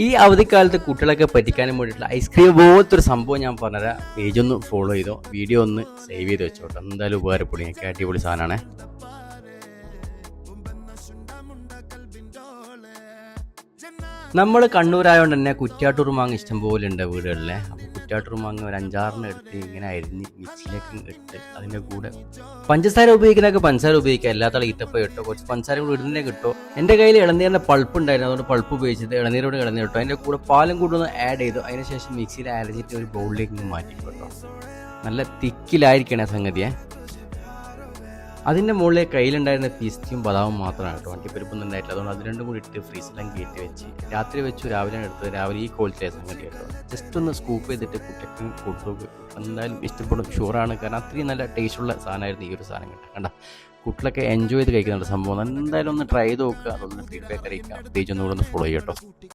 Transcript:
ഈ അവധിക്കാലത്ത് കുട്ടികളൊക്കെ പറ്റിക്കാനും വേണ്ടിയിട്ടുള്ള ഐസ്ക്രീം പോലത്തെ ഒരു സംഭവം ഞാൻ പറഞ്ഞുതരാം. പേജ് ഒന്ന് ഫോളോ ചെയ്തോ, വീഡിയോ ഒന്ന് സേവ് ചെയ്ത് വെച്ചോട്ടോ. എന്തായാലും ഉപകാരപ്പെടും. എനിക്ക് അടിപൊളി സാധനമാണ്. നമ്മൾ കണ്ണൂരായതുകൊണ്ട് തന്നെ കുറ്റ്യാട്ടൂർ മാങ്ങ ഇഷ്ടം പോലെ ഉണ്ട് വീടുകളിലെ. അപ്പോൾ കുറ്റ്യാട്ടൂർ മാങ്ങ ഒരു 5-6 എടുത്ത് ഇങ്ങനെ അരിഞ്ഞ് മിക്സിയിലേക്ക് ഇട്ട് അതിൻ്റെ കൂടെ പഞ്ചസാര ഉപയോഗിക്കുന്നതൊക്കെ പഞ്ചസാര ഉപയോഗിക്കുക, അല്ലാത്ത ഈത്തപ്പഴം ഇട്ടോ, കുറച്ച് പഞ്ചസാര കൂടെ ഇടുന്നേ കിട്ടോ. എൻ്റെ കയ്യിൽ ഇളനീരിൻ്റെ പൾപ്പ് ഉണ്ടായിരുന്നു, അതുകൊണ്ട് പൾപ്പ് ഉപയോഗിച്ചിട്ട് ഇളനീരോട് ഇളനീർ ഇട്ടോ. അതിൻ്റെ കൂടെ പാലും കൂടെ ഒന്ന് ആഡ് ചെയ്തു. അതിനുശേഷം മിക്സിയിൽ അരച്ചിട്ട് ഒരു ബൗളിലേക്ക് മാറ്റി കേട്ടോ. നല്ല തിക്കിലായിരിക്കണേ സംഗതിയെ. അതിൻ്റെ മുകളിൽ കയ്യിലുണ്ടായിരുന്ന പിസ്തയും ബദാമും മാത്രമാണ് കേട്ടോ. വണ്ടിപ്പരിപ്പൊന്നും ഉണ്ടായിട്ടില്ല. അതുകൊണ്ട് അത് രണ്ടും കൂടി ഇട്ട് ഫ്രീസിലും കയറ്റി വെച്ച് രാത്രി വെച്ചു. രാവിലെയാണ് എടുത്തത്. രാവിലെ ഈ ക്വാളിറ്റിയായ സംഗതി കേട്ടോ. ജസ്റ്റ് ഒന്ന് സ്കൂപ്പ് ചെയ്തിട്ട് കുട്ടിക്ക് കൊടുത്തു. എന്തായാലും ഇഷ്ടപ്പെടും, ഷുവറാണ്. കാരണം അത്രയും നല്ല ടേസ്റ്റുള്ള സാധനമായിരുന്നു ഈ ഒരു സാധനം കേട്ടോ. കണ്ട കുട്ടികളൊക്കെ എൻജോയ് ചെയ്ത് കഴിക്കുന്നുണ്ട് സംഭവം. എന്തായാലും ഒന്ന് ട്രൈ ചെയ്ത് നോക്കുക. അതൊന്ന് ഫീഡ്ബാക്ക് അറിയിക്കുക. പ്രത്യേകിച്ച് ഒന്നുകൂടെ ഒന്ന് ഫോളോ ചെയ്യട്ടോ.